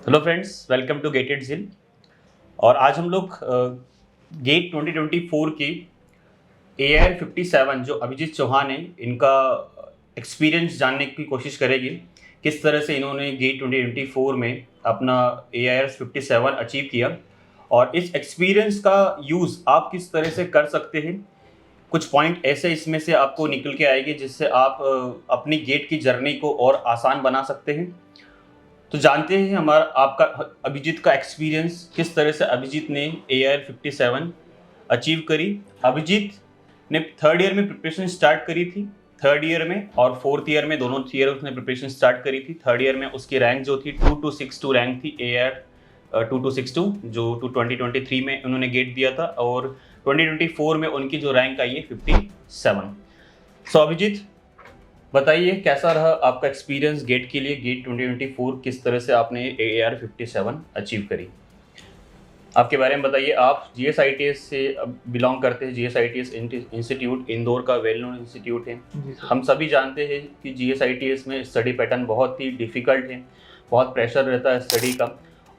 Hello friends, welcome to गेटेड जिल। और आज हम लोग गेट 2024 की AIR 57 जो अभिजीत चौहान है इनका एक्सपीरियंस जानने की कोशिश करेंगे। किस तरह से इन्होंने गेट 2024 में अपना AIR 57 अचीव किया और इस एक्सपीरियंस का यूज़ आप किस तरह से कर सकते हैं। कुछ पॉइंट ऐसे इसमें से आपको निकल के आएंगे जिससे आप अपनी गेट की जर्नी को और आसान बना सकते हैं। तो जानते हैं हमारा आपका अभिजीत का एक्सपीरियंस किस तरह से अभिजीत ने AIR 57 अचीव करी। अभिजीत ने थर्ड ईयर में प्रिपरेशन स्टार्ट करी थी, थर्ड ईयर में और फोर्थ ईयर में, दोनों ईयर उसने प्रिपरेशन स्टार्ट करी थी। थर्ड ईयर में उसकी रैंक जो थी 2262 रैंक थी, AIR 2262 जो 2023 में उन्होंने गेट दिया था और 2024 में उनकी जो रैंक आई है 57। सो अभिजीत, बताइए कैसा रहा आपका एक्सपीरियंस गेट के लिए, गेट 2024 किस तरह से आपने AIR 57 अचीव करी। आपके बारे में बताइए। आप GSITS से बिलोंग करते हैं। GSITS इंस्टीट्यूट इंदौर का वेल नोन इंस्टीट्यूट है। हम सभी जानते हैं कि GSITS में स्टडी पैटर्न बहुत ही डिफ़िकल्ट है, बहुत प्रेशर रहता है स्टडी का।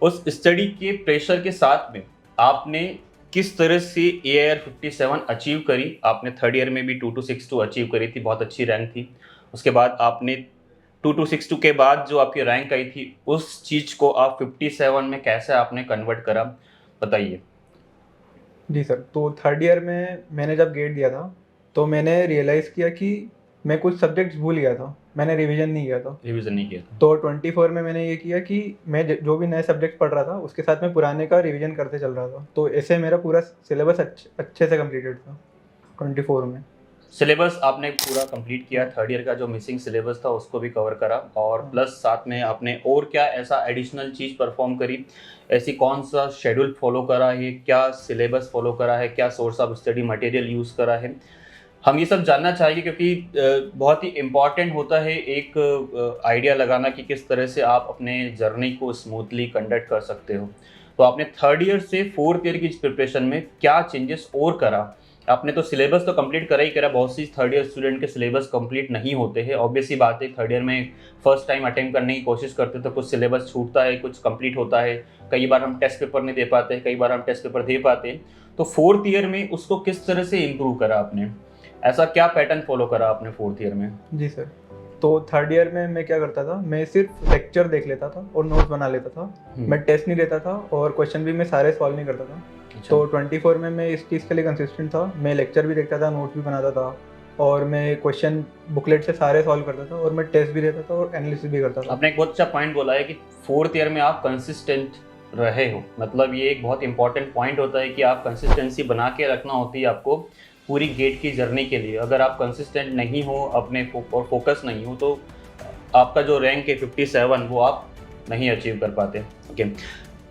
उस स्टडी के प्रेशर के साथ में आपने किस तरह से AIR 57 अचीव करी। आपने थर्ड ईयर में भी 2262 अचीव करी थी, बहुत अच्छी रैंक थी। उसके बाद आपने 2262 के बाद जो आपकी रैंक आई थी उस चीज़ को आप 57 में कैसे आपने कन्वर्ट करा, बताइए। जी सर, तो थर्ड ईयर में मैंने जब गेट दिया था तो मैंने रियलाइज़ किया कि मैं कुछ सब्जेक्ट्स भूल गया था, मैंने रिवीजन नहीं किया था। रिवीजन नहीं किया था। तो 24 में मैंने ये किया कि मैं जो भी नए सब्जेक्ट पढ़ रहा था उसके साथ मैं पुराने का रिवीजन करते चल रहा था। तो ऐसे मेरा पूरा सिलेबस अच्छे से कंप्लीटेड था 24 में। सिलेबस आपने पूरा कंप्लीट किया, थर्ड ईयर का जो मिसिंग सिलेबस था उसको भी कवर करा और प्लस साथ में आपने और क्या ऐसा एडिशनल चीज़ परफॉर्म करी, ऐसी कौन सा शेड्यूल फॉलो करा है, क्या सिलेबस फॉलो करा है, क्या source of study material use करा है। हम ये सब जानना चाहिए क्योंकि बहुत ही इम्पॉर्टेंट होता है एक आइडिया लगाना कि किस तरह से आप अपने जर्नी को स्मूथली कंडक्ट कर सकते हो। तो आपने थर्ड ईयर से फोर्थ ईयर की प्रिपरेशन में क्या चेंजेस और करा। आपने तो सिलेबस तो कंप्लीट करा ही करा, बहुत सी थर्ड ईयर स्टूडेंट के सिलेबस कंप्लीट नहीं होते हैं, ऑब्वियस सी बात है। थर्ड ईयर में फर्स्ट टाइम अटेम्प्ट करने की कोशिश करते तो कुछ सिलेबस छूटता है, कुछ कंप्लीट होता है, कई बार हम टेस्ट पेपर नहीं दे पाते, कई बार हम टेस्ट पेपर दे पाते हैं। तो फोर्थ ईयर में उसको किस तरह से इम्प्रूव करा आपने, ऐसा क्या पैटर्न फॉलो करा आपने फोर्थ ईयर में। जी सर, तो थर्ड ईयर में मैं क्या करता था, मैं सिर्फ लेक्चर देख लेता था और नोट्स बना लेता था। मैं टेस्ट नहीं लेता था और क्वेश्चन भी मैं सारे सॉल्व नहीं करता था। तो 24 में मैं इस चीज़ के लिए कंसिस्टेंट था, मैं लेक्चर भी देखता था, नोट्स भी बनाता था और मैं क्वेश्चन बुकलेट से सारे सॉल्व करता था और मैं टेस्ट भी देता था और एनालिसिस भी करता था। आपने एक बहुत अच्छा पॉइंट बोला है कि फोर्थ ईयर में आप कंसिस्टेंट रहे हो, मतलब ये एक बहुत इंपॉर्टेंट पॉइंट होता है कि आप कंसिस्टेंसी बना के रखना होती है आपको पूरी गेट की जर्नी के लिए। अगर आप कंसिस्टेंट नहीं हो अपने और फोकस नहीं हो तो आपका जो रैंक है 57 वो आप नहीं अचीव कर पाते। ओके,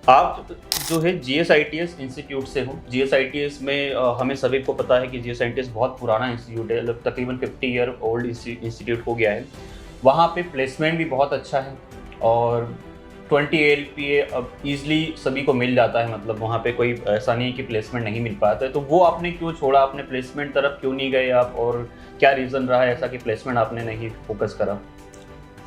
आप जो है GSITS इंस्टीट्यूट से हो। GSITS में हमें सभी को पता है कि GSITS बहुत पुराना इंस्टीट्यूट है, तकरीबन 50 ईयर ओल्ड इंस्टीट्यूट हो गया है। वहाँ पे प्लेसमेंट भी बहुत अच्छा है और 20 LPA अब ईज़िली सभी को मिल जाता है, मतलब वहाँ पे कोई ऐसा नहीं है कि प्लेसमेंट नहीं मिल पाता है। तो वो आपने क्यों छोड़ा, आपने प्लेसमेंट तरफ क्यों नहीं गए आप, और क्या रीज़न रहा है ऐसा कि प्लेसमेंट आपने नहीं फोकस करा।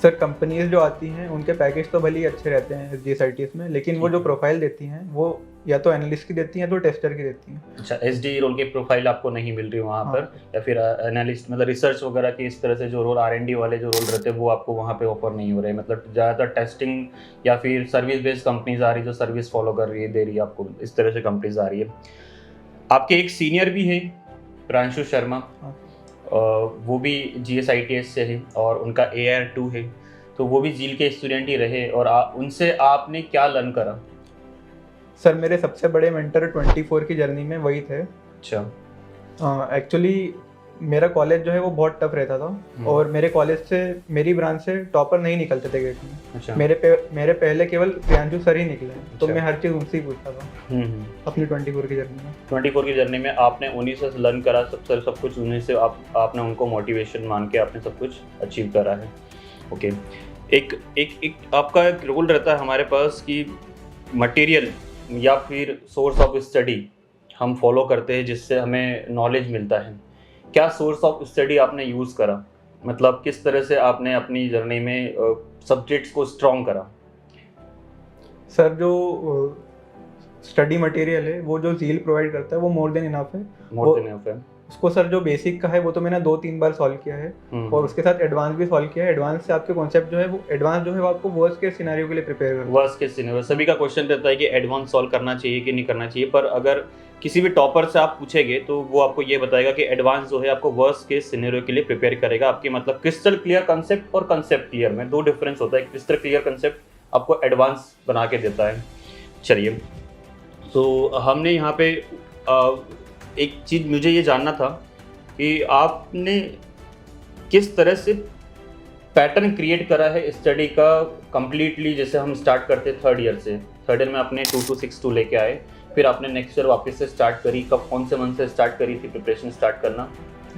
सर, कंपनीज जो आती हैं उनके पैकेज तो भले ही अच्छे रहते हैं GSITS में, लेकिन वो जो प्रोफाइल देती हैं वो या तो एनालिस्ट की देती हैं तो टेस्टर की देती हैं। अच्छा, SD रोल की प्रोफाइल आपको नहीं मिल रही वहाँ पर, या फिर एनालिस्ट मतलब रिसर्च वगैरह की इस तरह से जो रोल R&D वाले जो रोल रहते हैं वो आपको वहाँ पे ऑफर नहीं हो रहे, मतलब ज़्यादातर टेस्टिंग या फिर सर्विस बेस्ड कंपनीज आ रही जो सर्विस फॉलो कर रही है, दे रही है आपको, इस तरह से कंपनीज आ रही है। आपके एक सीनियर भी है प्रांशु शर्मा, वो भी GSITS से है और उनका AIR 2 है, तो वो भी जील के स्टूडेंट ही रहे और उनसे आपने क्या लर्न करा। सर, मेरे सबसे बड़े मेंटर 24 की जर्नी में वही थे। अच्छा, एक्चुअली मेरा कॉलेज जो है वो बहुत टफ रहता था और मेरे कॉलेज से, मेरी ब्रांच से टॉपर नहीं निकलते थे गेट में। अच्छा, मेरे पहले केवल प्रियांशु सर ही निकले। तो अच्छा। मैं हर चीज़ उनसे ही पूछता था अपनी 24 की जर्नी में। 24 की जर्नी में आपने उन्हीं से लर्न करा, सब कुछ उन्हीं से आपने उनको मोटिवेशन मान के आपने सब कुछ अचीव करा है। ओके, एक एक एक आपका एक रोल रहता है हमारे पास कि मटेरियल या फिर सोर्स ऑफ स्टडी हम फॉलो करते हैं जिससे हमें नॉलेज मिलता है। क्या सोर्स ऑफ स्टडी आपने यूज़ करा, मतलब किस तरह से आपने अपनी जर्नी में सब्जेक्ट्स को स्ट्रॉन्ग करा। सर जो स्टडी मटेरियल है वो जो झील प्रोवाइड करता है वो मोर देन इनफ है। मोर देन इनफ है। उसको सर जो बेसिक का है वो तो मैंने 2-3 बार सॉल्व किया है और उसके साथ एडवांस भी सॉल्व किया है। एडवांस से आपके कॉन्सेप्ट जो है वो एडवांस जो है वो आपको वर्स्ट केस सिनेरियो के लिए प्रिपेयर करता है। वर्स्ट केस सिनेरियो सभी का क्वेश्चन रहता है कि एडवांस सॉल्व करना चाहिए कि नहीं करना चाहिए, पर अगर किसी भी टॉपर से आप पूछेंगे तो वो आपको ये बताएगा कि एडवांस जो है आपको वर्स्ट केस सिनेरियो के लिए प्रिपेयर करेगा। आपके मतलब क्रिस्टल क्लियर कंसेप्ट और कंसेप्ट क्लियर में 2 डिफरेंस होता है। क्रिस्टल क्लियर कंसेप्ट आपको एडवांस बना के देता है। चलिए, तो हमने यहाँ पे एक चीज़ मुझे ये जानना था कि आपने किस तरह से पैटर्न क्रिएट करा है स्टडी का कंप्लीटली। जैसे हम स्टार्ट करते थर्ड ईयर से, थर्ड ईयर में आपने 2262 लेके आए, फिर आपने नेक्स्ट ईयर वापस से स्टार्ट करी। कब कौन से मंथ से स्टार्ट करी थी प्रिपरेशन स्टार्ट करना?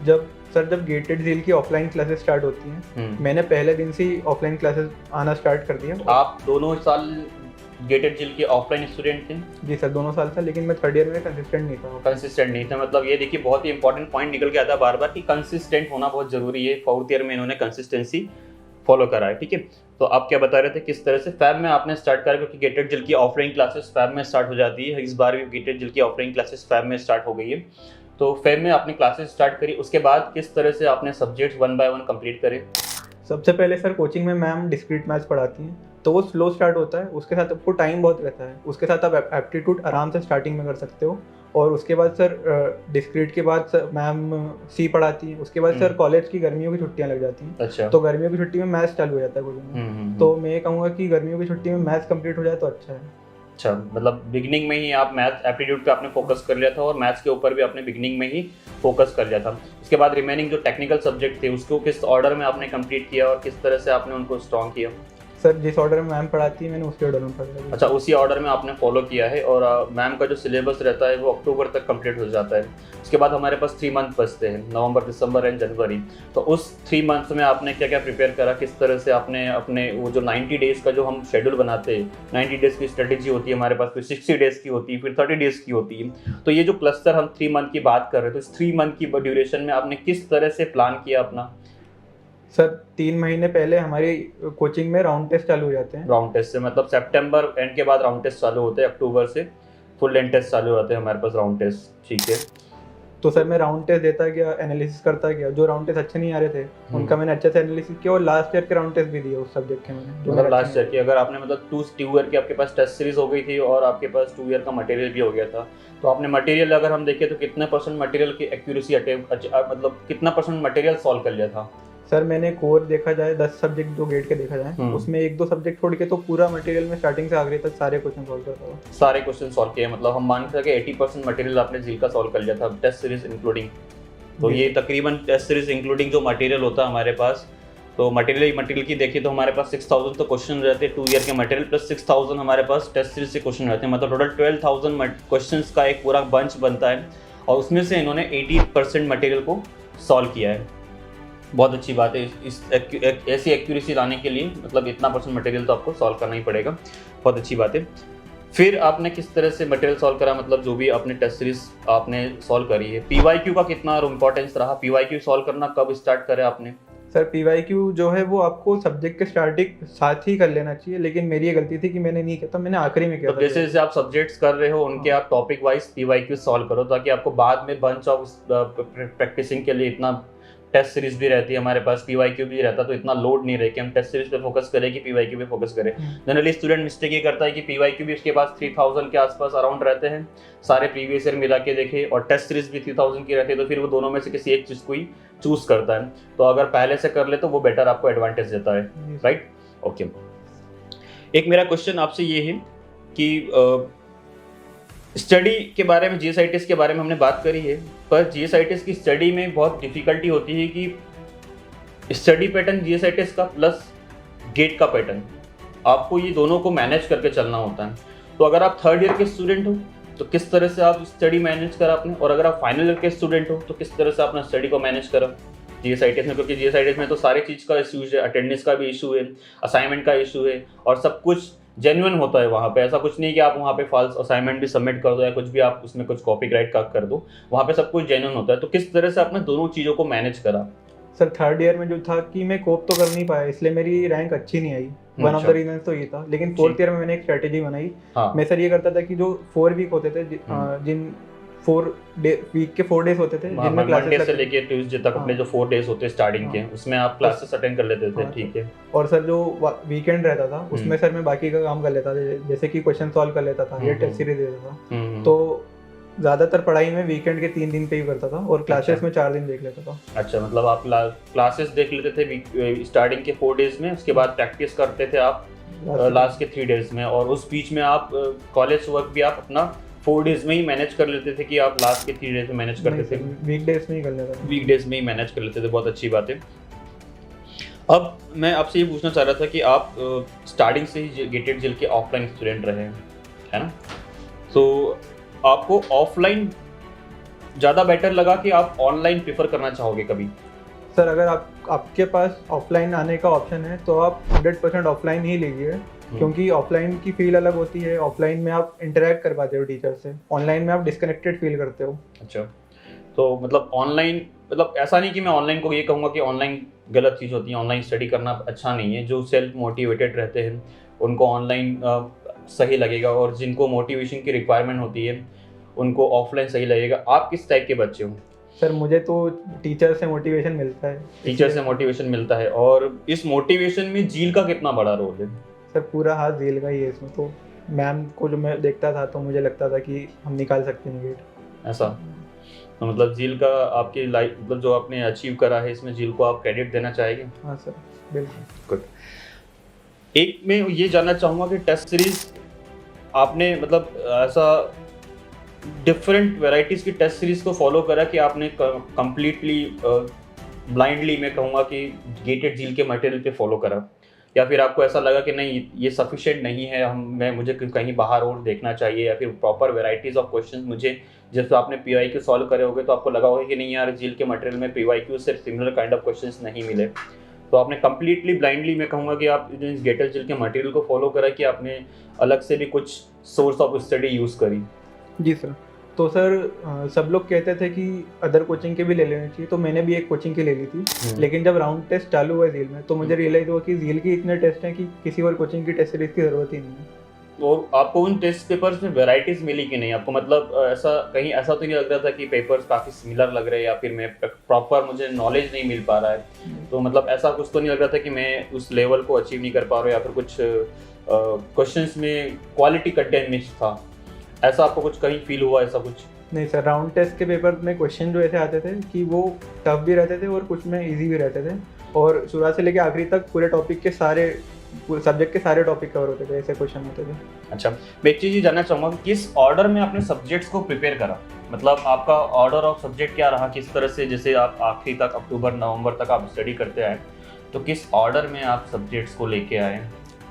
जब गेटेड झील की ऑफलाइन क्लासेस स्टार्ट होती हैं मैंने पहले दिन से ही ऑफलाइन क्लासेस आना स्टार्ट कर दिया। आप दोनों साल गेटेड झील के ऑफलाइन स्टूडेंट थे? जी सर, दोनों साल था, लेकिन मैं थर्ड ईयर में कंसिस्टेंट नहीं था। मतलब ये देखिए बहुत ही इंपॉर्टेंट पॉइंट निकल के आता है बार बार कि कंसिस्टेंट होना बहुत जरूरी है। फोर्थ ईयर में इन्होंने कंसिस्टेंसी फॉलो करा है। ठीक है, तो आप क्या बता रहे थे किस तरह से फैब में आपने स्टार्ट करा, क्योंकि गेटेड झील की ऑफलाइन क्लासेस फैब में स्टार्ट हो जाती है। इस बार भी गेटेड झील की ऑफलाइन क्लासेस फैब में स्टार्ट हो गई है। तो फैब में आपने क्लासेस स्टार्ट करी, उसके बाद किस तरह से आपने सब्जेक्ट्स 1 बाय 1 कंप्लीट करे? सबसे पहले सर कोचिंग में मैम डिस्क्रीट मैथ्स पढ़ाती हैं, तो वो स्लो स्टार्ट होता है। उसके साथ आपको टाइम बहुत रहता है। उसके साथ आप एप्टीट्यूड आराम से स्टार्टिंग में कर सकते हो। और उसके बाद सर डिस्क्रीट के बाद सर मैम सी पढ़ाती है। उसके बाद सर कॉलेज की गर्मियों की छुट्टियां लग जाती हैं। अच्छा। तो गर्मियों की छुट्टी में मैथ्स चालू हो जाता है कोचिंग में। तो मैं ये कहूँगा कि गर्मियों की छुट्टी में मैथ्स कंप्लीट हो जाए तो अच्छा है। अच्छा, मतलब बिगिनिंग में ही आप मैथ एप्टीट्यूड पे आपने फोकस कर लिया था और मैथ्स के ऊपर भी आपने बिगिनिंग में ही फोकस कर लिया था। उसके बाद रिमेनिंग जो टेक्निकल सब्जेक्ट थे उसको किस ऑर्डर में आपने कंप्लीट किया और किस तरह से आपने उनको स्ट्रॉन्ग किया? सर जिस ऑर्डर में मैम पढ़ाती है मैंने उसी ऑर्डर में पढ़ा। अच्छा, उसी ऑर्डर में आपने फॉलो किया है। और मैम का जो सिलेबस रहता है वो अक्टूबर तक कंप्लीट हो जाता है। उसके बाद हमारे पास 3 मंथ बचते हैं, नवंबर, दिसंबर एंड जनवरी। तो उस 3 मंथ्स में आपने क्या क्या प्रिपेयर करा, किस तरह से आपने अपने वो जो 90 डेज़ का जो हम शेड्यूल बनाते हैं, 90 डेज़ की स्ट्रेटेजी होती है हमारे पास, फिर 60 डेज़ की होती है, फिर 30 डेज़ की होती है। तो ये जो क्लस्टर हम 3 मंथ की बात कर रहे हैं, तो इस 3 मंथ की ड्यूरेशन में आपने किस तरह से प्लान किया अपना? सर 3 महीने पहले हमारी कोचिंग में राउंड टेस्ट चालू हो जाते हैं। राउंड टेस्ट से मतलब सितंबर एंड के बाद राउंड टेस्ट चालू होते हैं, अक्टूबर से फुल लेंथ टेस्ट चालू हो जाते हैं हमारे पास राउंड टेस्ट। ठीक है, तो सर मैं राउंड टेस्ट देता गया, एनालिसिस करता गया। जो राउंड टेस्ट अच्छे नहीं आ रहे थे उनका मैंने अच्छे से एनालिसिस किया और लास्ट ईयर के राउंड टेस्ट भी दिए उस सब्जेक्ट के मैंने। मतलब लास्ट ईयर की अगर आपने मतलब 2 ईयर की आपके पास टेस्ट सीरीज हो गई थी और आपके पास 2 ईयर का मटेरियल भी हो गया था, तो आपने मटेरियल अगर हम देखें तो कितने % मटेरियल की एक्यूरेसी मतलब कितना % मटेरियल सॉल्व कर लिया था? सर मैंने कोर देखा जाए 10 सब्जेक्ट जो गेट के देखा जाए उसमें 1-2 सब्जेक्ट छोड़ के तो पूरा मटेरियल में स्टार्टिंग से आखिरी तक सारे क्वेश्चन सॉल्व करता था। सारे क्वेश्चन सॉल्व किए, मतलब हम मान सकते हैं 80% मटेरियल आपने झील का सॉल्व कर लिया था टेस्ट सीरीज इंक्लूडिंग। तो ये तकरीबन टेस्ट सीरीज इंक्लूडिंग जो मटेरियल होता है हमारे पास, तो मटेरियल की देखिए तो हमारे पास 6000 तो क्वेश्चन रहते हैं 2 ईयर के मटेरियल प्लस 6000 हमारे पास टेस्ट सीरीज से क्वेश्चन रहते हैं। मतलब टोटल 12000 क्वेश्चंस का एक पूरा बंच बनता है और उसमें से इन्होंने 80% मटेरियल को सॉल्व किया है। बहुत अच्छी बात है। ऐसी एक्यूरेसी लाने के लिए मतलब इतना % मटेरियल तो आपको सॉल्व करना ही पड़ेगा। बहुत अच्छी बात है। फिर आपने किस तरह से मटेरियल सॉल्व करा, मतलब जो भी आपने टेस्ट सीरीज आपने सॉल्व करी है, पीवाईक्यू का कितना इंपॉर्टेंस रहा? पीवाईक्यू सॉल्व करना कब स्टार्ट करा आपने? सर पीवाईक्यू जो है वो आपको सब्जेक्ट के स्टार्टिंग साथ ही कर लेना चाहिए, लेकिन मेरी ये गलती थी कि मैंने नहीं किया था, मैंने आखिरी में किया तो जैसे जैसे आप सब्जेक्ट्स कर रहे हो उनके आप टॉपिक वाइज पीवाईक्यू सॉल्व करो ताकि आपको बाद में बंच ऑफ प्रैक्टिसिंग के लिए इतना टेस्ट सीरीज भी रहती है हमारे पास, पीवाईक्यू भी रहता, तो इतना लोड नहीं रहे कि हम टेस्ट सीरीज पे फोकस करें कि पीवाईक्यू पे फोकस करें। जनरली स्टूडेंट मिस्टेक ये करता है कि पीवाईक्यू भी उसके पास 3000 के आसपास अराउंड रहते हैं, सारे प्रीवियस ईयर मिला के देखे, और टेस्ट सीरीज भी 3000 की रहती है, तो फिर वो दोनों में से किसी एक चीज़ को ही चूज करता है। तो अगर पहले से कर ले तो वो बेटर आपको एडवांटेज देता है, राइट? ओके। एक मेरा क्वेश्चन आपसे ये है कि स्टडी के बारे में, जीएसआईटीएस के बारे में हमने बात करी है, पर जीएसआईटीएस की स्टडी में बहुत डिफिकल्टी होती है कि स्टडी पैटर्न जीएसआईटीएस का प्लस गेट का पैटर्न, आपको ये दोनों को मैनेज करके चलना होता है। तो अगर आप थर्ड ईयर के स्टूडेंट हो तो किस तरह से आप स्टडी मैनेज करा आपने, और अगर आप फाइनल ईयर के स्टूडेंट हो तो किस तरह से आपने स्टडी को मैनेज करा जीएसआईटीएस में? क्योंकि जीएसआईटीएस में तो सारी चीज़ का इशू है, अटेंडेंस का भी इशू है, असाइनमेंट का इशू है, और सब कुछ जेन्युइन होता है वहाँ पे। ऐसा कुछ नहीं कि आप वहाँ पे फॉल्स असाइनमेंट भी सबमिट कर दो या कुछ भी आप उसमें कुछ कॉपीराइट का कर दो, वहाँ पे सब कुछ जेन्युइन होता है। तो किस तरह से आपने दोनों चीज़ों को मैनेज करा? सर थर्ड ईयर में जो था कि मैं कोप तो कर नहीं पाया, इसलिए मेरी रैंक अच्छी नहीं आई। वन ऑफ द अच्छा। रीजन तो ये था। लेकिन फोर्थ ईयर में मैंने एक स्ट्रेटेजी बनाई। हाँ। मैं सर ये करता था कि जो 4 वीक होते थे, जिन 4 डे वीक के 4 डेज होते थे जिनमें मंडे क्लासेस से लगती लेके ट्यूसडे तक अपने हाँ। जो 4 डेज होते हैं स्टार्टिंग के, हाँ। उसमें आप क्लासेस अटेंड कर लेते थे। हाँ, ठीक है। और सर जो वीकेंड रहता था उसमें सर मैं बाकी का काम कर लेता था, जैसे कि क्वेश्चन सॉल्व कर लेता था या टेस्ट सीरीज देता था। तो ज़्यादातर पढ़ाई में वीकेंड के 3 दिन पे ही करता था और क्लासेस में 4 दिन देख लेता था। अच्छा, मतलब आप क्लासेस देख लेते थे स्टार्टिंग के 4 डेज में, उसके बाद प्रैक्टिस करते थे आप लास्ट के 3 डेज में, और उस बीच में आप कॉलेज वर्क भी आप अपना 4 डेज में ही मैनेज कर लेते थे कि आप लास्ट के 3 डेज में मैनेज करते थे? वीक डेज में ही कर लेता था। वीक डेज में ही मैनेज कर लेते थे, बहुत अच्छी बात है। अब मैं आपसे ये पूछना चाह रहा था कि आप स्टार्टिंग से ही गेटेड जेल के ऑफलाइन स्टूडेंट रहे हैं, है ना? तो आपको ऑफलाइन ज़्यादा बेटर लगा कि आप ऑनलाइन प्रेफर करना चाहोगे कभी? सर अगर आपके पास ऑफलाइन आने का ऑप्शन है तो आप 100% ऑफलाइन ही लीजिए, क्योंकि ऑफलाइन की फील अलग होती है। ऑफलाइन में आप इंटरेक्ट कर पाते हो टीचर से, ऑनलाइन में आप डिस्कनेक्टेड फील करते हो। अच्छा, तो मतलब ऑनलाइन, मतलब ऐसा नहीं कि मैं ऑनलाइन को ये कहूँगा कि ऑनलाइन गलत चीज़ होती है, ऑनलाइन स्टडी करना अच्छा नहीं है। जो सेल्फ मोटिवेटेड रहते हैं उनको ऑनलाइन सही लगेगा, और जिनको मोटिवेशन की रिक्वायरमेंट होती है उनको ऑफलाइन सही लगेगा। आप किस टाइप के बच्चे हो? सर मुझे तो टीचर से मोटिवेशन मिलता है। टीचर से मोटिवेशन मिलता है, और इस मोटिवेशन में झील का कितना बड़ा रोल है? सर पूरा हाथ झील का ही है इसमें। तो मैम को जो मैं देखता था तो मुझे लगता था कि हम निकाल सकते हैं गेट। ऐसा, तो मतलब झील का आपकी लाइफ, मतलब जो आपने अचीव करा है इसमें झील को आप क्रेडिट देना चाहेंगे? हाँ सर, बिल्कुल। गुड। एक मैं ये जानना चाहूँगा कि टेस्ट सीरीज आपने मतलब ऐसा डिफरेंट वैरायटीज़ की टेस्ट सीरीज को फॉलो करा कि आपने कंप्लीटली ब्लाइंडली, मैं कहूँगा कि गेटेड झील के मटेरियल पे फॉलो करा, या फिर आपको ऐसा लगा कि नहीं ये सफिशिएंट नहीं है, मुझे कहीं बाहर और देखना चाहिए, या फिर प्रॉपर वैरायटीज़ ऑफ क्वेश्चन मुझे, जैसे आपने PYQ सॉल्व करे होगे तो आपको लगा होगा कि नहीं यार झील के मटेरियल में PYQ से सिमिलर काइंड ऑफ क्वेश्चंस नहीं मिले, तो आपने कंप्लीटली ब्लाइंडली, मैं कहूँगा कि आप इस गेटेड झील के मटेरियल को फॉलो करा कि आपने अलग से भी कुछ सोर्स ऑफ स्टडी यूज़ करी? जी सर। तो सर सब लोग कहते थे कि अदर कोचिंग के भी ले लेनी चाहिए, तो मैंने भी एक कोचिंग की ले ली थी। लेकिन जब राउंड टेस्ट चालू हुआ झील में तो मुझे रियलाइज हुआ कि झील के इतने टेस्ट हैं कि किसी और कोचिंग की टेस्ट सीरीज की ज़रूरत ही नहीं है। तो आपको उन टेस्ट पेपर्स में वैरायटीज मिली कि नहीं? आपको मतलब ऐसा कहीं ऐसा तो नहीं लग रहा था कि पेपर्स काफ़ी सिमिलर लग रहे हैं, या फिर मैं प्रॉपर मुझे नॉलेज नहीं मिल पा रहा है? तो मतलब ऐसा कुछ तो नहीं लग रहा था कि मैं उस लेवल को अचीव नहीं कर पा रहा हूँ, या फिर कुछ क्वेश्चंस में क्वालिटी कंटेंट मिस था? ऐसा आपको कुछ कहीं फील हुआ, ऐसा कुछ? नहीं सर, राउंड टेस्ट के पेपर में क्वेश्चन जो ऐसे आते थे कि वो टफ भी रहते थे और कुछ में इजी भी रहते थे, और शुरुआत से लेकर आखिरी तक पूरे टॉपिक के सारे सब्जेक्ट के सारे टॉपिक कवर होते थे, ऐसे क्वेश्चन होते थे। अच्छा, मैं एक चीज़ ये जानना चाहूँगा कि किस ऑर्डर में आपने सब्जेक्ट्स को प्रिपेयर करा? मतलब आपका ऑर्डर ऑफ सब्जेक्ट क्या रहा, किस तरह से, जैसे आप आखिरी तक अक्टूबर नवंबर तक आप स्टडी करते आए, तो किस ऑर्डर में आप सब्जेक्ट्स को लेके आए?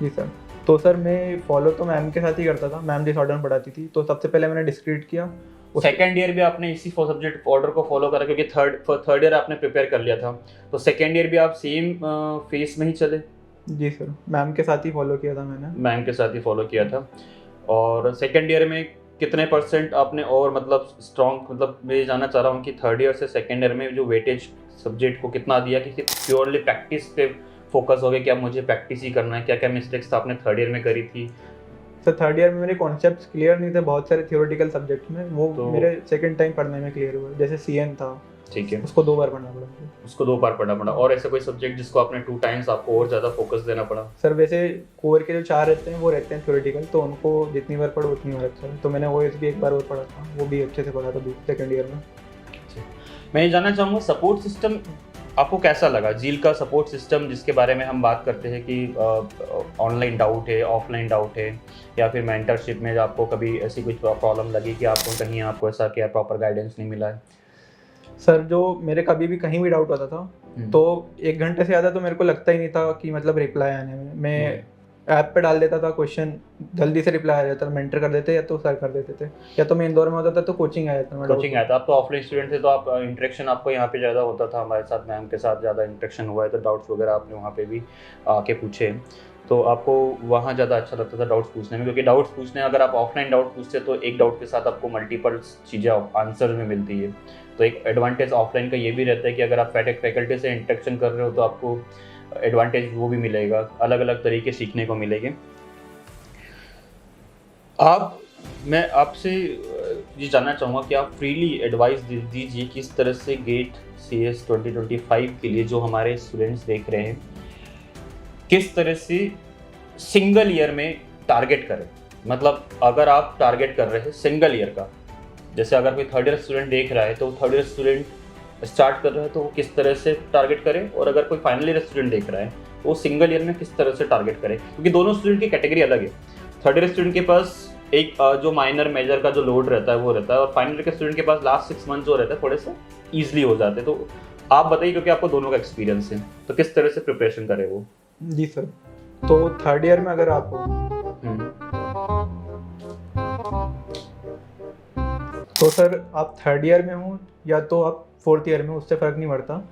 जी सर। तो सर मैं फॉलो तो मैम के साथ ही करता था, मैम जिस ऑर्डर में पढ़ाती थी। तो सबसे पहले मैंने डिस्क्रीट किया। सेकेंड ईयर भी आपने इसी सब्जेक्ट ऑर्डर को फॉलो करा, क्योंकि थर्ड ईयर आपने प्रिपेयर कर लिया था, तो सेकेंड ईयर भी आप सेम फेस में ही चले? जी सर, मैम के साथ ही फॉलो किया था मैंने। मैम के साथ ही फॉलो किया था। और सेकेंड ईयर में कितने % आपने और मतलब स्ट्रॉन्ग, मतलब मैं ये जानना चाह रहा हूँ कि थर्ड ईयर से सेकेंड ईयर में जो वेटेज सब्जेक्ट को कितना दिया, कि प्योरली प्रैक्टिस पे फोकस हो गया कि अब मुझे प्रैक्टिस ही करना है? क्या क्या मिस्टेक्स आपने थर्ड ईयर में करी थी? सर थर्ड ईयर में मेरे कॉन्सेप्ट्स क्लियर नहीं थे बहुत सारे थियोरेटिकल सब्जेक्ट में, वो तो मेरे सेकंड टाइम पढ़ने में क्लियर हुआ। जैसे CN था, ठीक है, उसको 2 बार पढ़ना पड़ा। उसको 2 बार पढ़ना पड़ा। और ऐसे कोई सब्जेक्ट जिसको आपने 2 टाइम्स आपको और ज़्यादा फोकस देना पड़ा? सर वैसे कोर के जो 4 रहते हैं वो रहते हैं थ्योरेटिकल, तो उनको जितनी बार पढ़ो उतनी बार अच्छा है। तो मैंने OS भी एक बार और पढ़ा था, वो भी अच्छे से पढ़ा था सेकंड ईयर में। मैं ये जानना चाहूँगा सपोर्ट सिस्टम आपको कैसा लगा? झील का सपोर्ट सिस्टम जिसके बारे में हम बात करते हैं कि ऑनलाइन डाउट है, ऑफलाइन डाउट है, या फिर मेंटरशिप में आपको कभी ऐसी कुछ प्रॉब्लम लगी कि आपको कहीं आपको ऐसा क्या प्रॉपर गाइडेंस नहीं मिला है? सर जो मेरे कभी भी कहीं भी डाउट होता था तो 1 घंटे से ज़्यादा तो मेरे को लगता ही नहीं था कि मतलब रिप्लाई आने में। मैं ऐप पे डाल देता था क्वेश्चन, जल्दी से रिप्लाई आ जाता था। मेंटर कर देते या तो सर कर देते थे, या तो मैं इंदौर में होता था तो कोचिंग आया था। कोचिंग आया था, आप तो ऑफलाइन स्टूडेंट थे, तो आप इंटरेक्शन आपको यहाँ पे ज़्यादा होता था, हमारे साथ मैम के साथ ज़्यादा इंटरेक्शन हुआ है, तो डाउट्स वगैरह आपने वहाँ पे भी आके पूछे। तो आपको वहाँ ज़्यादा अच्छा लगता था डाउट्स पूछने में, क्योंकि डाउट्स पूछने अगर आप ऑफलाइन डाउट पूछते तो एक डाउट के साथ आपको मल्टीपल चीज़ें आंसर में मिलती है। तो एक एडवांटेज ऑफलाइन का ये भी रहता है कि अगर आप फैकल्टी से इंटरेक्शन कर रहे हो तो आपको एडवांटेज वो भी मिलेगा, अलग अलग तरीके सीखने को मिलेंगे। मैं आपसे ये जानना चाहूँगा कि आप फ्रीली एडवाइस दीजिए किस तरह से गेट CS 2025 के लिए जो हमारे स्टूडेंट्स देख रहे हैं, किस तरह से सिंगल ईयर में टारगेट करें। मतलब अगर आप टारगेट कर रहे हैं सिंगल ईयर का, जैसे अगर कोई थर्ड ईयर स्टूडेंट देख रहा है तो थर्ड ईयर स्टूडेंट स्टार्ट कर रहा है तो वो किस तरह से टारगेट करे, और अगर कोई फाइनल ईयर स्टूडेंट देख रहा है तो वो सिंगल ईयर में किस तरह से टारगेट करे, क्योंकि दोनों स्टूडेंट की कैटेगरी अलग है। थर्ड ईयर स्टूडेंट के पास एक जो माइनर मेजर का जो लोड रहता है वो रहता है, और फाइनल ईयर के स्टूडेंट के पास लास्ट 6 मंथ जो रहता है थोड़े से ईजिली हो जाते हैं। तो आप बताइए, क्योंकि आपको दोनों का एक्सपीरियंस है, तो किस तरह से प्रिपरेशन करे वो। जी सर, तो थर्ड ईयर में अगर आप हो तो सर आप थर्ड ईयर में हो या तो आप फोर्थ ईयर में हो, उससे फ़र्क नहीं पड़ता।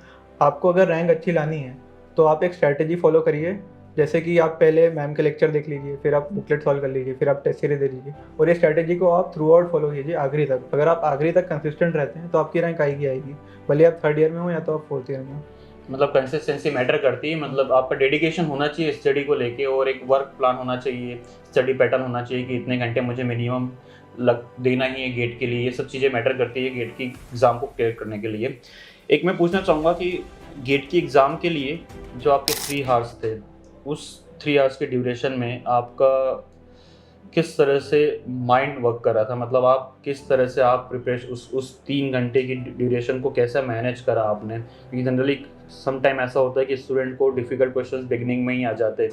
आपको अगर रैंक अच्छी लानी है तो आप एक स्ट्रैटेजी फॉलो करिए, जैसे कि आप पहले मैम के लेक्चर देख लीजिए, फिर आप बुकलेट सॉल्व कर लीजिए, फिर आप टेस्ट सीरीज दे लीजिए, और ये स्ट्रैटेजी को आप थ्रू आउट फॉलो कीजिए आखिरी तक। अगर आप आखिरी तक कंसिस्टेंट रहते हैं तो आपकी रैंक आएगी, भले आप थर्ड ईयर में हो या तो आप फोर्थ ईयर में हो। मतलब कंसिस्टेंसी मैटर करती है, मतलब आपका डेडिकेशन होना चाहिए स्टडी को लेके, और एक वर्क प्लान होना चाहिए, स्टडी पैटर्न होना चाहिए कि इतने घंटे मुझे मिनिमम लग देना ही है गेट के लिए। ये सब चीज़ें मैटर करती है गेट की एग्ज़ाम को क्लियर करने के लिए। एक मैं पूछना चाहूँगा कि गेट की एग्ज़ाम के लिए जो आपके 3 आवर्स थे, उस 3 आवर्स के ड्यूरेशन में आपका किस तरह से माइंड वर्क कर रहा था, मतलब आप किस तरह से आप प्रिपरेशन उस 3 घंटे की ड्यूरेशन को कैसे मैनेज करा आपने, क्योंकि जनरली सम टाइम ऐसा होता है कि स्टूडेंट को डिफ़िकल्ट क्वेश्चंस बिगनिंग में ही आ जाते हैं,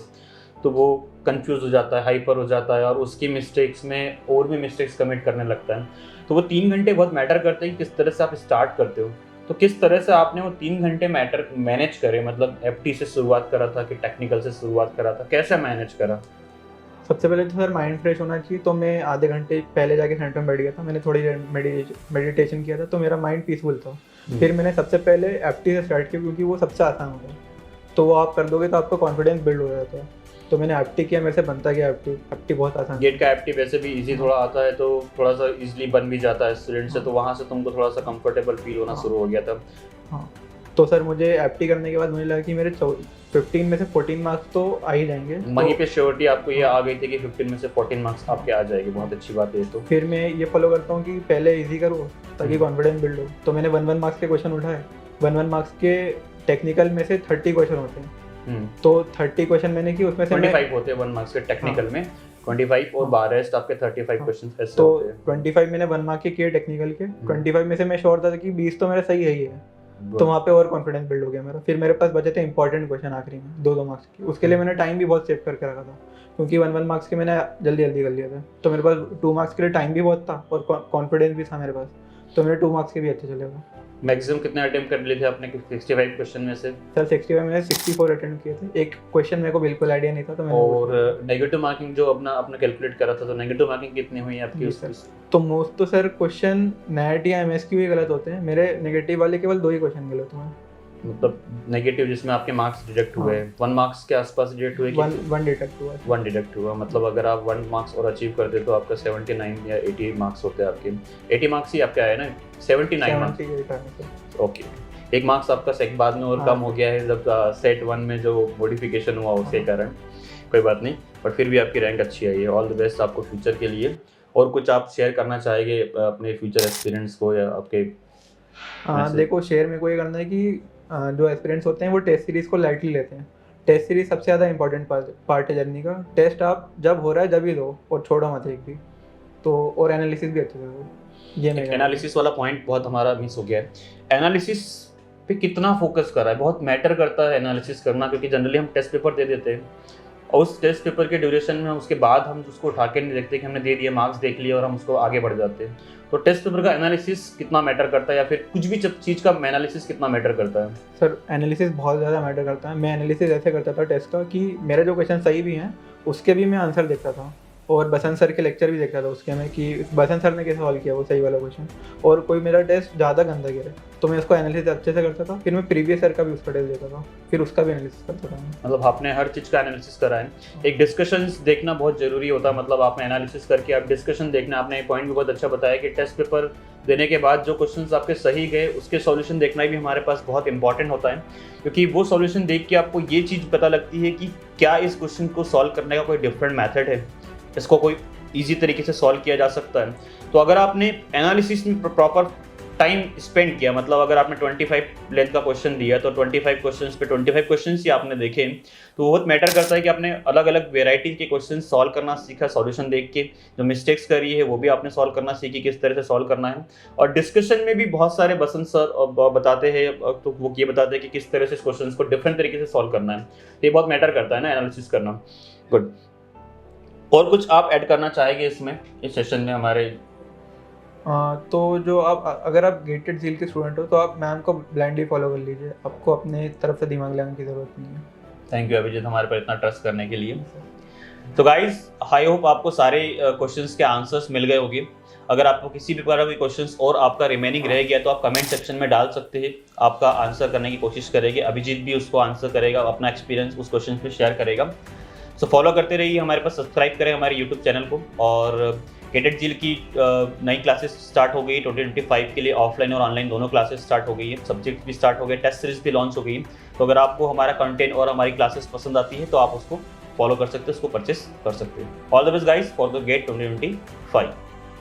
तो वो कंफ्यूज हो जाता है, हाइपर हो जाता है, और उसकी मिस्टेक्स में और भी मिस्टेक्स कमिट करने लगता है। तो वो 3 घंटे बहुत मैटर करते हैं कि किस तरह से आप स्टार्ट करते हो। तो किस तरह से आपने वो 3 घंटे मैनेज करे, मतलब FT से शुरुआत करा था कि टेक्निकल से शुरुआत करा था, कैसे मैनेज करा? सबसे पहले तो सर माइंड फ्रेश होना चाहिए, तो मैं आधे घंटे पहले जाके सेंटर में बैठ गया था, मैंने थोड़ी मेडिटेशन किया था, तो मेरा माइंड पीसफुल था। फिर मैंने सबसे पहले FT से स्टार्ट किया, क्योंकि वो सबसे आसान होता है, तो वो आप कर दोगे तो आपका कॉन्फिडेंस बिल्ड हो जाता है। तो मैंने FT किया, मेरे से बनता गया FT बहुत आसान। गेट का FT वैसे भी इजी थोड़ा आता है, तो थोड़ा सा इजीली बन भी जाता है स्टूडेंट से, तो वहाँ से तुमको थोड़ा सा कंफर्टेबल फील होना शुरू हो गया था। हाँ, तो सर मुझे FT करने के बाद मुझे लगा कि मेरे 15 में से 14 मार्क्स तो आ ही जाएंगे। वहीं पे श्योरिटी आपको ये आ गई थी कि 15 में से 14 मार्क्स आपके आ जाएंगे, बहुत अच्छी बात है। तो फिर मैं ये फॉलो करता हूँ कि पहले इजी करो ताकि कॉन्फिडेंस बिल्ड हो। तो मैंने 1 मार्क्स के क्वेश्चन उठाए। 1 मार्क्स के टेक्निकल में से 30 क्वेश्चन होते हैं, तो 30 क्वेश्चन मैंने की, उसमें से 25 होते हैं 1 मार्क्स के टेक्निकल में, 25 और 12 रेस्ट आपके 35 क्वेश्चन ऐसे तो होते हैं। 25 मैंने 1 मार्क के किए टेक्निकल के। 25 में से मैं श्योर था कि 20 तो मेरा सही है ही है, तो वहाँ पे और कॉन्फिडेंस बिल्ड हो गया मेरा। फिर मेरे पास बचे थे इंपॉर्टेंट क्वेश्चन आखिरी में 2 मार्क्स के, उसके लिए मैंने टाइम भी बहुत सेव करके रखा था, क्योंकि 1 मार्क्स के मैंने जल्दी कर लिए थे, तो मेरे पास 2 मार्क्स के लिए टाइम भी बहुत था और कॉन्फिडेंस भी था मेरे पास, तो मेरे 2 मार्क्स के भी अच्छे चले गए। मैक्सिमम कितने अटेम्प्ट कर लिए थे आपने 65 क्वेश्चन में से? सर 65 मैंने 64 अटेम्प्ट किए थे। एक क्वेश्चन मेरे को बिल्कुल आइडिया नहीं था, तो मैंने और नेगेटिव मार्किंग जो अपना कैलकुलेट करा था, तो नेगेटिव मार्किंग कितनी हुई आपकी उसकी? तो मोस्ट तो सर क्वेश्चन नेट या MSQ ही गलत होते हैं, मेरे नेगेटिव वाले केवल 2 ही क्वेश्चन गलत हुए हैं। मतलब नेगेटिव जिसमें आपके मार्क्स डिडक्ट हुए, 1 मार्क्स के आसपास डिडक्ट हुए? 1 डिडक्ट हुआ। 1 डिडक्ट हुआ, मतलब अगर आप 1 मार्क्स और अचीव करते तो आपका 79 या 80 मार्क्स होते हैं आपके। 80 मार्क्स ही आपके आए ना? 79 मार्क्स। ओके, 1 मार्क्स आपका बाद में और कम हो गया है जब सेट 1 में जो मॉडिफिकेशन हुआ उसके कारण, कोई बात नहीं, बट फिर भी आपकी रैंक अच्छी आई है। ऑल द बेस्ट आपको फ्यूचर के लिए। और कुछ आप शेयर करना चाहेंगे अपने फ्यूचर एक्सपीरियंस को या आपके? देखो, शेयर मेरे को ये करना है कि जो एस्पिरेंट्स होते हैं वो टेस्ट सीरीज़ को लाइटली लेते हैं। टेस्ट सीरीज सबसे ज़्यादा इंपॉर्टेंट पार्ट है जर्नी का। टेस्ट आप जब हो रहा है जब ही दो, और छोड़ो मत एक भी। तो और एनालिसिस भी अच्छे से हो। ये मेरा एनालिसिस वाला पॉइंट बहुत हमारा मिस हो गया है। एनालिसिस पे कितना फोकस कर रहा है, बहुत मैटर करता है एनालिसिस करना, क्योंकि जनरली हम टेस्ट पेपर दे देते हैं और उस टेस्ट पेपर के ड्यूरेशन में उसके बाद हम उसको उठा के नहीं देखते कि हमने दे दिया, मार्क्स देख लिया और हम उसको आगे बढ़ जाते हैं। तो टेस्ट पेपर का एनालिसिस कितना मैटर करता है, या फिर कुछ भी चीज़ का एनालिसिस कितना मैटर करता है? सर एनालिसिस बहुत ज़्यादा मैटर करता है। मैं एनालिसिस ऐसे करता था टेस्ट का कि मेरे जो क्वेश्चन सही भी हैं उसके भी मैं आंसर देखता था, और बसंत सर के लेक्चर भी देख रहा था उसके में कि बसंत सर ने कैसे सॉल्व किया वो सही वाला क्वेश्चन। और कोई मेरा टेस्ट ज़्यादा गंदा गिरा तो मैं उसको एनालिसिस अच्छे से करता था, फिर मैं प्रीवियस ईयर का भी उसका टेस्ट देता था, फिर उसका भी एनालिसिस करता था मैं। मतलब आपने हर चीज़ का एनालिसिस करा है। एक डिस्कशंस देखना बहुत ज़रूरी होता है, मतलब आपने एनालिसिस करके आप डिस्कशन देखना। आपने एक पॉइंट भी बहुत अच्छा बताया कि टेस्ट पेपर देने के बाद जो क्वेश्चंस आपके सही गए उसके सॉल्यूशन देखना भी हमारे पास बहुत इंपॉर्टेंट होता है, क्योंकि वो सॉल्यूशन देख के आपको ये चीज़ पता लगती है कि क्या इस क्वेश्चन को सॉल्व करने का कोई डिफरेंट मेथड है, इसको कोई ईजी तरीके से सॉल्व किया जा सकता है। तो अगर आपने एनालिसिस में प्रॉपर टाइम स्पेंड किया, मतलब अगर आपने 25 लेंथ का क्वेश्चन दिया तो 25 क्वेश्चंस पे 25 क्वेश्चंस ही आपने देखे, तो वो बहुत मैटर करता है कि आपने अलग अलग वेराइटी के क्वेश्चन सॉल्व करना सीखा, सॉल्यूशन देख के। जो मिस्टेक्स करी है वो भी आपने सॉल्व करना सीखी, किस तरह से सॉल्व करना है। और डिस्कशन में भी बहुत सारे बसंत सर बताते हैं, तो वो ये बताते हैं कि किस तरह से इस क्वेश्चन को डिफरेंट तरीके से सॉल्व करना है। ये बहुत मैटर करता है ना, एनालिसिस करना। गुड। और कुछ आप ऐड करना चाहेंगे इसमें, इस सेशन में हमारे? तो जो आप अगर आप गेटेड झील के स्टूडेंट हो तो आप मैम को ब्लाइंडली फॉलो कर लीजिए, आपको अपने तरफ से दिमाग लगाने की ज़रूरत नहीं है। थैंक यू अभिजीत हमारे पर इतना ट्रस्ट करने के लिए। तो गाइज आई होप आपको सारे क्वेश्चंस के आंसर्स मिल गए होंगे। अगर आपको किसी भी प्रकार का क्वेश्चंस और आपका रिमेनिंग रह गया तो आप कमेंट सेक्शन में डाल सकते हैं, आपका आंसर करने की कोशिश करेंगे। अभिजीत भी उसको आंसर करेगा, अपना एक्सपीरियंस उस क्वेश्चन पे शेयर करेगा। सो फॉलो करते रहिए हमारे पास, सब्सक्राइब करें हमारे यूट्यूब चैनल को। और गेटेड झील की नई क्लासेस स्टार्ट हो गई 2025 के लिए, ऑफलाइन और ऑनलाइन दोनों क्लासेस स्टार्ट हो गई है, सब्जेक्ट भी स्टार्ट हो गए, टेस्ट सीरीज भी लॉन्च हो गई। तो अगर आपको हमारा कंटेंट और हमारी क्लासेस पसंद आती है तो आप उसको फॉलो कर सकते हैं, उसको परचेस कर सकते हैं। All the best guys for the GATE 2025।